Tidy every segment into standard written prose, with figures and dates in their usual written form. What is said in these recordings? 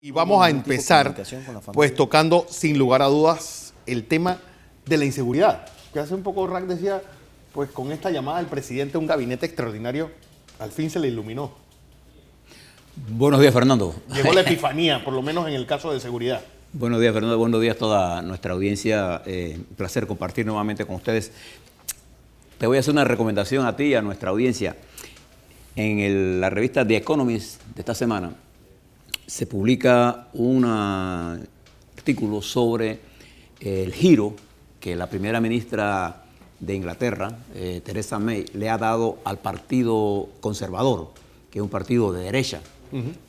Y vamos a empezar, pues, tocando sin lugar a dudas el tema de la inseguridad. Que hace un poco Rack decía, pues con esta llamada del presidente a un gabinete extraordinario, al fin se le iluminó. Buenos días, Fernando. Llegó la epifanía, por lo menos en el caso de seguridad. Buenos días, Fernando. Buenos días a toda nuestra audiencia. Un placer compartir nuevamente con ustedes. Te voy a hacer una recomendación a ti y a nuestra audiencia. En la revista The Economist de esta semana se publica un artículo sobre el giro que la primera ministra de Inglaterra, Theresa May, le ha dado al Partido Conservador, que es un partido de derecha.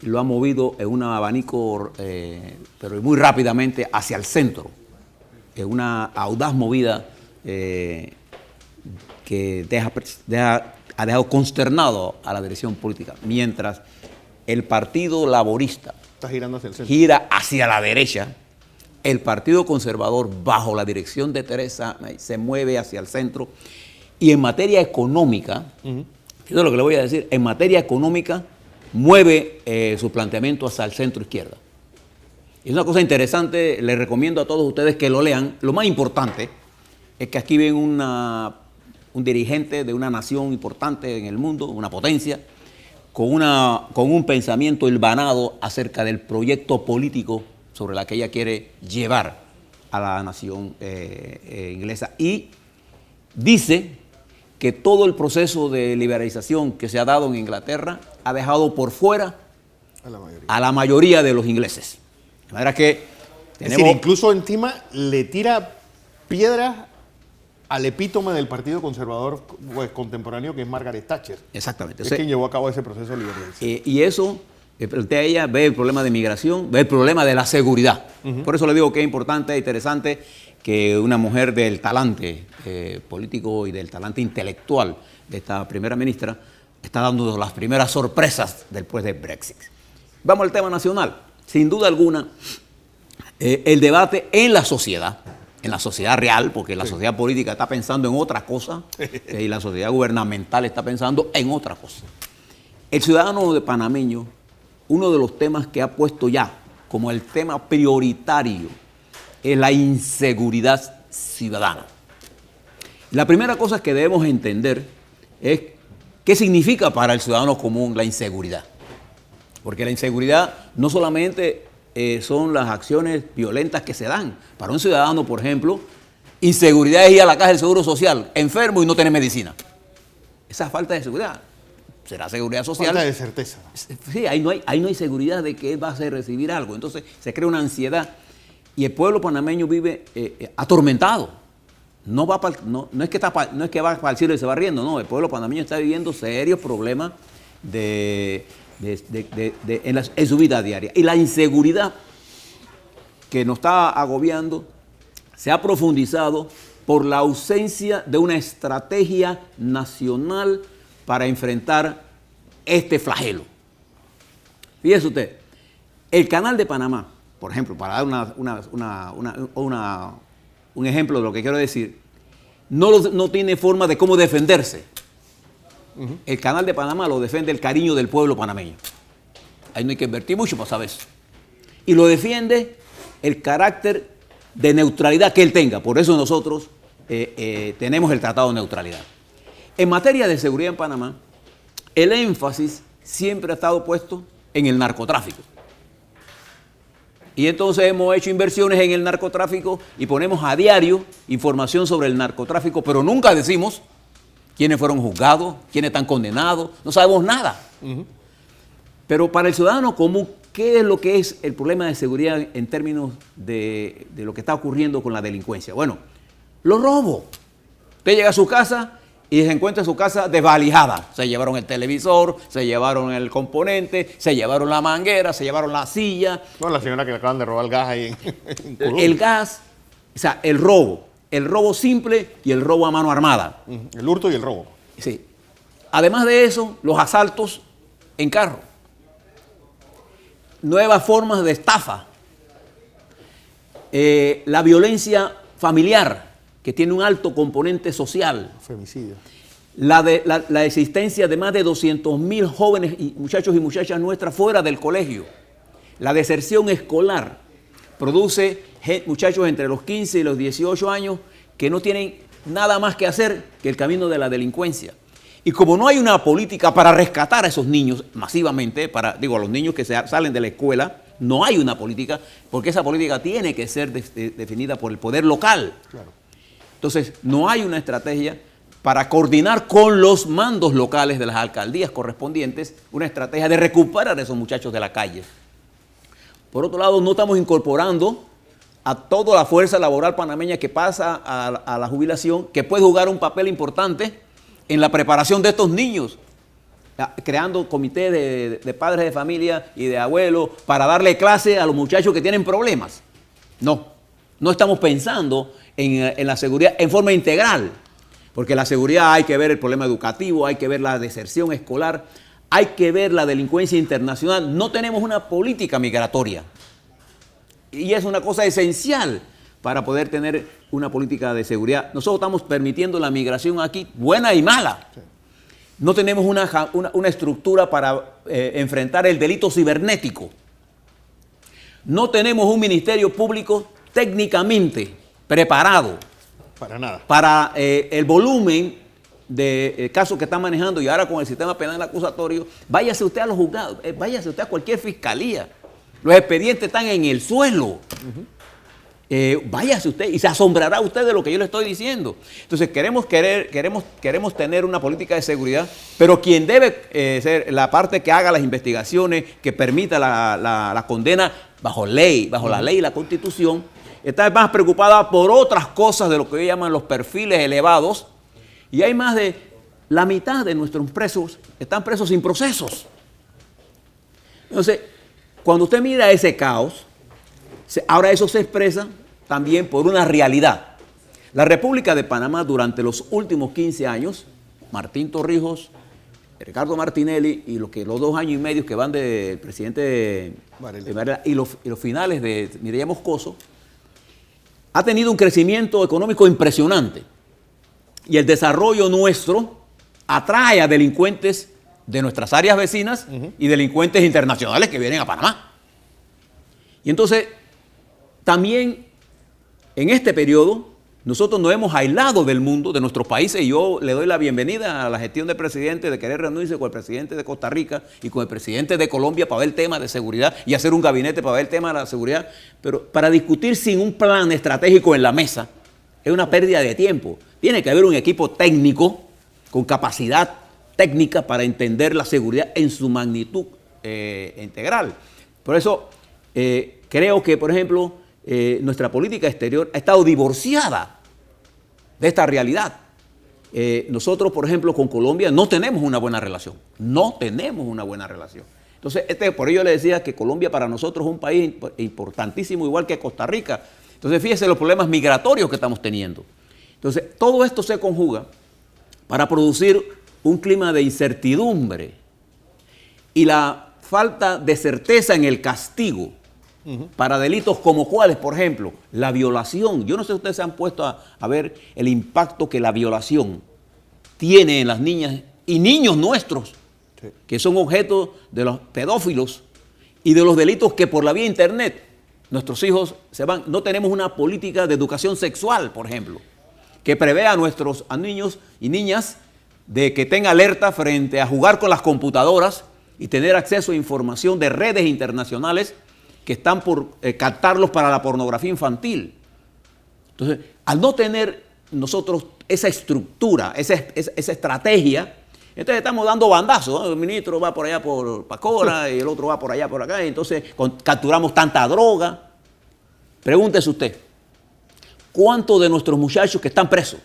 Lo ha movido en un abanico, pero muy rápidamente, hacia el centro. Es una audaz movida que ha dejado consternado a la dirección política, mientras el Partido Laborista está girando hacia el centro, gira hacia la derecha. El Partido Conservador, bajo la dirección de Theresa May, se mueve hacia el centro. Y en materia económica, eso es lo que le voy a decir, en materia económica mueve su planteamiento hacia el centro izquierda. Es una cosa interesante, les recomiendo a todos ustedes que lo lean. Lo más importante es que aquí ven un dirigente de una nación importante en el mundo, una potencia, con un pensamiento hilvanado acerca del proyecto político sobre la que ella quiere llevar a la nación inglesa. Y dice que todo el proceso de liberalización que se ha dado en Inglaterra ha dejado por fuera a la mayoría de los ingleses. De manera que es decir, incluso encima le tira piedras al epítome del Partido Conservador, pues, contemporáneo, que es Margaret Thatcher. Exactamente. Es quien llevó a cabo ese proceso de liberalización. Y eso, plantea ella, ve el problema de migración, ve el problema de la seguridad. Por eso le digo que es importante e interesante que una mujer del talante político y del talante intelectual de esta primera ministra está dando las primeras sorpresas después del Brexit. Vamos al tema nacional. Sin duda alguna, el debate en la sociedad real, porque la sociedad política está pensando en otra cosa y la sociedad gubernamental está pensando en otra cosa. El ciudadano de panameño, uno de los temas que ha puesto ya como el tema prioritario es la inseguridad ciudadana. La primera cosa que debemos entender es qué significa para el ciudadano común la inseguridad. Porque la inseguridad no solamente son las acciones violentas que se dan. Para un ciudadano, por ejemplo, inseguridad es ir a la caja del Seguro Social, enfermo y no tener medicina. Esa falta de seguridad. ¿Será seguridad social? Falta de certeza. Sí, ahí no hay seguridad de que él va a recibir algo. Entonces se crea una ansiedad y el pueblo panameño vive atormentado. No es que va para el cielo y se va riendo, no. El pueblo panameño está viviendo serios problemas en su vida diaria. Y la inseguridad que nos está agobiando se ha profundizado por la ausencia de una estrategia nacional para enfrentar este flagelo. Fíjese usted, el Canal de Panamá, por ejemplo, para dar un ejemplo de lo que quiero decir, no tiene forma de cómo defenderse. El Canal de Panamá lo defiende el cariño del pueblo panameño. Ahí no hay que invertir mucho para saber eso. Y lo defiende el carácter de neutralidad que él tenga. Por eso nosotros tenemos el Tratado de Neutralidad. En materia de seguridad en Panamá, el énfasis siempre ha estado puesto en el narcotráfico. Y entonces hemos hecho inversiones en el narcotráfico y ponemos a diario información sobre el narcotráfico, pero nunca decimos quiénes fueron juzgados, quiénes están condenados, no sabemos nada. Pero para el ciudadano común, ¿qué es lo que es el problema de seguridad en términos de lo que está ocurriendo con la delincuencia? Bueno, los robos. Usted llega a su casa y se encuentra su casa desvalijada. Se llevaron el televisor, se llevaron el componente, se llevaron la manguera, se llevaron la silla. No, la señora que le acaban de robar el gas ahí en Colón. El gas, o sea, el robo simple y el robo a mano armada. El hurto y el robo. Sí. Además de eso, los asaltos en carro. Nuevas formas de estafa. La violencia familiar, que tiene un alto componente social. Femicidio. La existencia de más de 200.000 jóvenes y muchachos y muchachas nuestras fuera del colegio. La deserción escolar produce muchachos entre los 15 y los 18 años que no tienen nada más que hacer que el camino de la delincuencia. Y como no hay una política para rescatar a esos niños masivamente, a los niños que salen de la escuela, no hay una política, porque esa política tiene que ser definida por el poder local. Claro. Entonces, no hay una estrategia para coordinar con los mandos locales de las alcaldías correspondientes, una estrategia de recuperar a esos muchachos de la calle. Por otro lado, no estamos incorporando a toda la fuerza laboral panameña que pasa a la jubilación, que puede jugar un papel importante en la preparación de estos niños, creando comités de padres de familia y de abuelos para darle clase a los muchachos que tienen problemas. No estamos pensando en la seguridad en forma integral, porque la seguridad hay que ver el problema educativo, hay que ver la deserción escolar, hay que ver la delincuencia internacional. No tenemos una política migratoria. Y es una cosa esencial para poder tener una política de seguridad. Nosotros estamos permitiendo la migración aquí, buena y mala. Sí. No tenemos una estructura para enfrentar el delito cibernético. No tenemos un ministerio público técnicamente preparado para nada. Para el volumen de casos que están manejando, y ahora con el sistema penal acusatorio, váyase usted a los juzgados, váyase usted a cualquier fiscalía. Los expedientes están en el suelo. Váyase usted y se asombrará usted de lo que yo le estoy diciendo. Entonces queremos tener una política de seguridad, pero quien debe ser la parte que haga las investigaciones, que permita la condena bajo ley, bajo la ley y la Constitución, está más preocupada por otras cosas de lo que ellos llaman los perfiles elevados, y hay más de la mitad de nuestros presos están presos sin procesos. Entonces, cuando usted mira ese caos, ahora eso se expresa también por una realidad. La República de Panamá durante los últimos 15 años, Martín Torrijos, Ricardo Martinelli y los 2 años y medio que van del presidente Varela y los finales de Mireya Moscoso, ha tenido un crecimiento económico impresionante. Y el desarrollo nuestro atrae a delincuentes de nuestras áreas vecinas y delincuentes internacionales que vienen a Panamá. Y entonces, también en este periodo, nosotros nos hemos aislado del mundo, de nuestros países, y yo le doy la bienvenida a la gestión del presidente de querer reunirse con el presidente de Costa Rica y con el presidente de Colombia para ver el tema de seguridad y hacer un gabinete para ver el tema de la seguridad. Pero para discutir sin un plan estratégico en la mesa es una pérdida de tiempo. Tiene que haber un equipo técnico con capacidad técnica para entender la seguridad en su magnitud integral. Por eso creo que, por ejemplo, nuestra política exterior ha estado divorciada de esta realidad. Nosotros, por ejemplo, con Colombia no tenemos una buena relación. No tenemos una buena relación. Entonces, por ello le decía que Colombia para nosotros es un país importantísimo, igual que Costa Rica. Entonces, fíjese los problemas migratorios que estamos teniendo. Entonces, todo esto se conjuga para producir un clima de incertidumbre y la falta de certeza en el castigo para delitos como cuáles, por ejemplo, la violación. Yo no sé si ustedes se han puesto a ver el impacto que la violación tiene en las niñas y niños nuestros, sí, que son objeto de los pedófilos y de los delitos que por la vía internet nuestros hijos se van. No tenemos una política de educación sexual, por ejemplo, que prevea a nuestros niños y niñas de que tengan alerta frente a jugar con las computadoras y tener acceso a información de redes internacionales que están por captarlos para la pornografía infantil. Entonces, al no tener nosotros esa estructura, esa estrategia, entonces estamos dando bandazos, ¿no? El ministro va por allá por Pacora y el otro va por allá por acá, y entonces capturamos tanta droga. Pregúntese usted, ¿cuántos de nuestros muchachos que están presos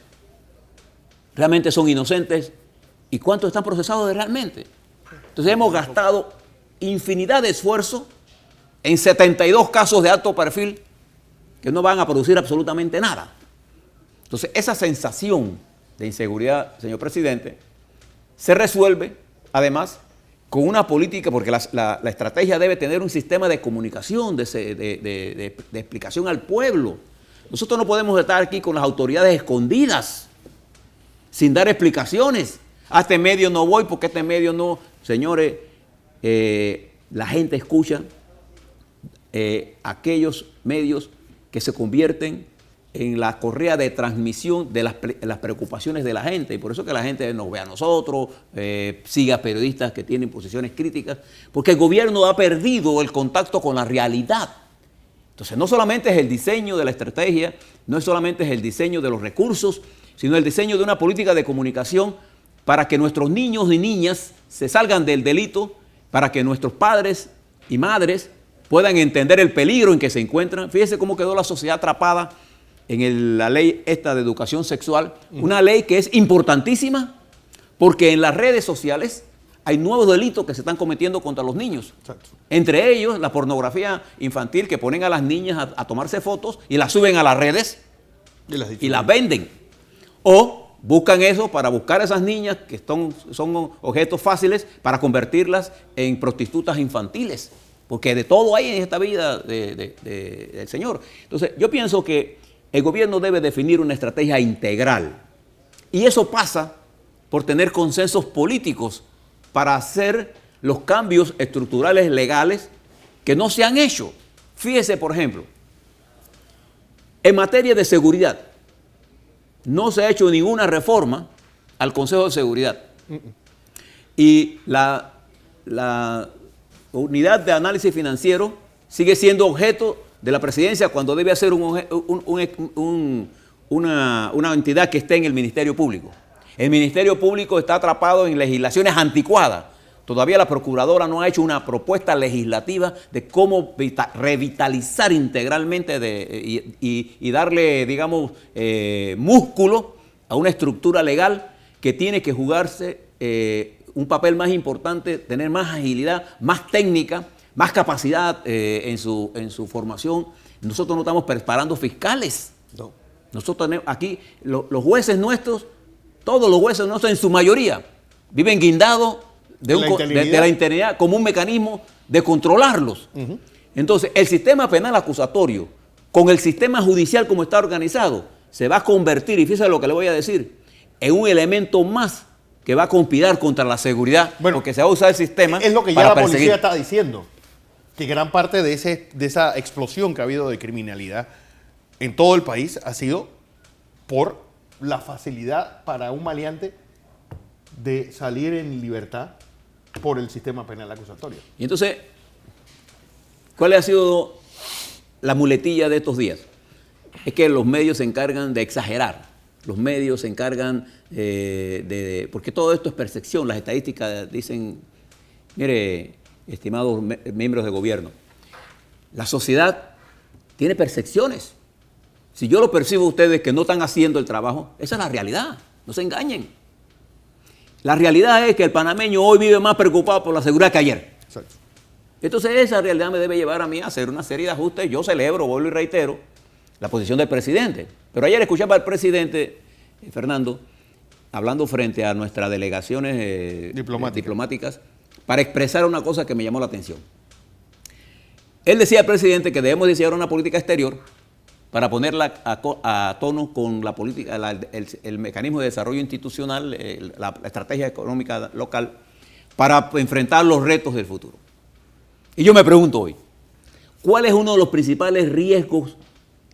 realmente son inocentes y cuántos están procesados realmente? Entonces hemos gastado infinidad de esfuerzo en 72 casos de alto perfil que no van a producir absolutamente nada. Entonces esa sensación de inseguridad, señor presidente, se resuelve además con una política, porque la estrategia debe tener un sistema de comunicación, de explicación al pueblo. Nosotros no podemos estar aquí con las autoridades escondidas, sin dar explicaciones. A este medio no voy porque este medio no. Señores, la gente escucha aquellos medios que se convierten en la correa de transmisión de las preocupaciones de la gente. Y por eso que la gente nos ve a nosotros, siga periodistas que tienen posiciones críticas, porque el gobierno ha perdido el contacto con la realidad. Entonces, no solamente es el diseño de la estrategia, no solamente es el diseño de los recursos, sino el diseño de una política de comunicación para que nuestros niños y niñas se salgan del delito, para que nuestros padres y madres puedan entender el peligro en que se encuentran. Fíjese cómo quedó la sociedad atrapada en la ley esta de educación sexual, una ley que es importantísima porque en las redes sociales hay nuevos delitos que se están cometiendo contra los niños. Exacto. Entre ellos la pornografía infantil, que ponen a las niñas a tomarse fotos y las suben a las redes y las venden. O buscan eso para buscar a esas niñas que son objetos fáciles para convertirlas en prostitutas infantiles. Porque de todo hay en esta vida del Señor. Entonces yo pienso que el gobierno debe definir una estrategia integral. Y eso pasa por tener consensos políticos para hacer los cambios estructurales legales que no se han hecho. Fíjese, por ejemplo, en materia de seguridad, no se ha hecho ninguna reforma al Consejo de Seguridad. Y la unidad de análisis financiero sigue siendo objeto de la presidencia cuando debe ser una entidad que esté en el Ministerio Público. El Ministerio Público está atrapado en legislaciones anticuadas. Todavía la procuradora no ha hecho una propuesta legislativa de cómo revitalizar integralmente y darle, digamos, músculo a una estructura legal que tiene que jugarse un papel más importante, tener más agilidad, más técnica, más capacidad en su formación. Nosotros no estamos preparando fiscales. No. Nosotros tenemos aquí, los jueces nuestros, todos los jueces nuestros en su mayoría, viven guindados de la interinidad como un mecanismo de controlarlos. Entonces, el sistema penal acusatorio, con el sistema judicial como está organizado, se va a convertir, y fíjese lo que le voy a decir, en un elemento más que va a conspirar contra la seguridad, porque se va a usar el sistema. Es lo que ya la policía está diciendo, que gran parte de esa explosión que ha habido de criminalidad en todo el país ha sido por la facilidad para un maleante de salir en libertad por el sistema penal acusatorio. Y entonces, ¿cuál ha sido la muletilla de estos días? Es que los medios se encargan de exagerar. Los medios se encargan porque todo esto es percepción. Las estadísticas dicen, mire, estimados miembros del gobierno, la sociedad tiene percepciones. Si yo lo percibo a ustedes que no están haciendo el trabajo, esa es la realidad, no se engañen. La realidad es que el panameño hoy vive más preocupado por la seguridad que ayer. Exacto. Entonces esa realidad me debe llevar a mí a hacer una serie de ajustes. Yo celebro, vuelvo y reitero, la posición del presidente. Pero ayer escuchaba al presidente, Fernando, hablando frente a nuestras delegaciones diplomáticas para expresar una cosa que me llamó la atención. Él decía al presidente que debemos diseñar una política exterior para ponerla a tono con la política, el mecanismo de desarrollo institucional, la estrategia económica local, para enfrentar los retos del futuro. Y yo me pregunto hoy, ¿cuál es uno de los principales riesgos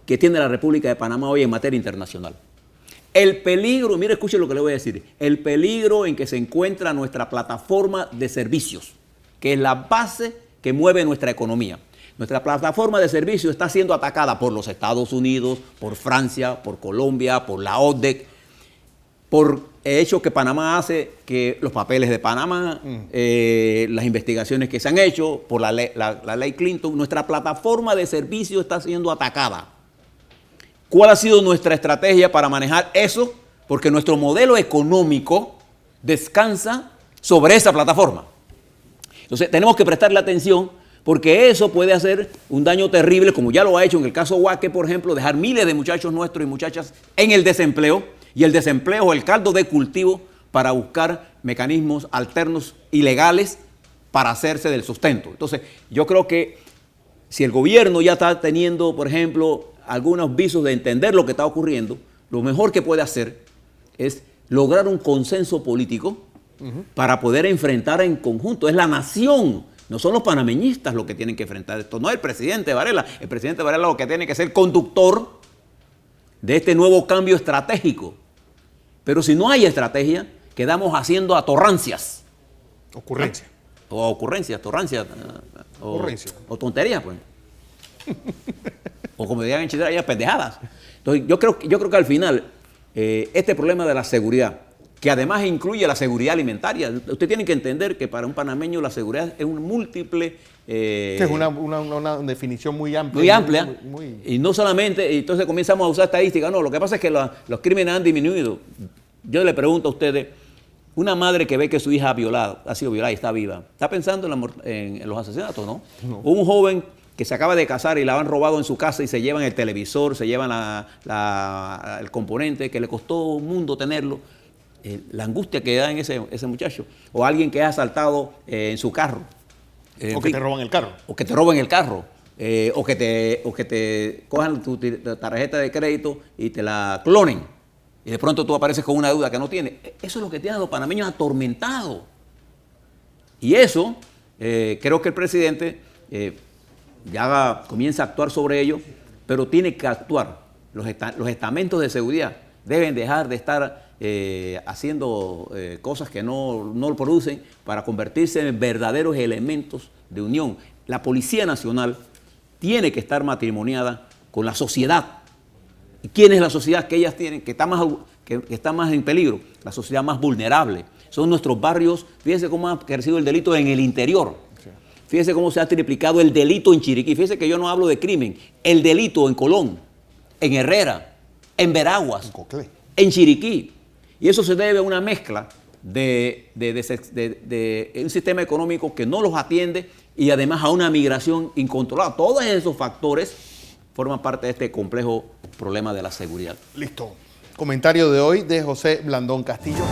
que tiene la República de Panamá hoy en materia internacional? El peligro, mire, escuche lo que le voy a decir, el peligro en que se encuentra nuestra plataforma de servicios, que es la base que mueve nuestra economía. Nuestra plataforma de servicios está siendo atacada por los Estados Unidos, por Francia, por Colombia, por la ODEC, por el hecho que Panamá hace, que los papeles de Panamá, las investigaciones que se han hecho, por la ley Clinton. Nuestra plataforma de servicios está siendo atacada. ¿Cuál ha sido nuestra estrategia para manejar eso? Porque nuestro modelo económico descansa sobre esa plataforma. Entonces tenemos que prestarle atención, porque eso puede hacer un daño terrible, como ya lo ha hecho en el caso Huaque, por ejemplo, dejar miles de muchachos nuestros y muchachas en el desempleo, y el desempleo es el caldo de cultivo para buscar mecanismos alternos y legales para hacerse del sustento. Entonces, yo creo que si el gobierno ya está teniendo, por ejemplo, algunos visos de entender lo que está ocurriendo, lo mejor que puede hacer es lograr un consenso político para poder enfrentar en conjunto. Es la nación No son los panameñistas los que tienen que enfrentar esto, no el presidente Varela. El presidente Varela lo que tiene que ser conductor de este nuevo cambio estratégico. Pero si no hay estrategia, quedamos haciendo atorrancias. Ocurrencia. O ocurrencias, torrancias. O tonterías, pues. O como dirían en Chile, pendejadas. Entonces, yo creo que al final, este problema de la seguridad, que además incluye la seguridad alimentaria, usted tiene que entender que para un panameño la seguridad es un múltiple... que es una definición muy amplia. Muy amplia. Y no solamente, entonces comenzamos a usar estadísticas. No, lo que pasa es que los crímenes han disminuido. Yo le pregunto a ustedes, una madre que ve que su hija ha sido violada y está viva, ¿está pensando en los asesinatos, no? No. Un joven que se acaba de casar y la han robado en su casa y se llevan el televisor, se llevan el componente que le costó un mundo tenerlo, la angustia que da en ese muchacho. O alguien que ha asaltado en su carro. O que te roban el carro. O que te roben el carro. O que te cojan tu tarjeta de crédito y te la clonen. Y de pronto tú apareces con una deuda que no tienes. Eso es lo que tiene a los panameños atormentados. Y eso, creo que el presidente ya comienza a actuar sobre ello, pero tiene que actuar. Los estamentos de seguridad deben dejar de estar haciendo cosas que no lo producen para convertirse en verdaderos elementos de unión. La Policía Nacional tiene que estar matrimoniada con la sociedad. ¿Y quién es la sociedad que ellas tienen, que está más en peligro? La sociedad más vulnerable. Son nuestros barrios. Fíjese cómo ha crecido el delito en el interior. Fíjese cómo se ha triplicado el delito en Chiriquí. Fíjese que yo no hablo de crimen. El delito en Colón, en Herrera, en Veraguas, en Chiriquí. Y eso se debe a una mezcla de un sistema económico que no los atiende y además a una migración incontrolada. Todos esos factores forman parte de este complejo problema de la seguridad. Listo. Comentario de hoy de José Blandón Castillo.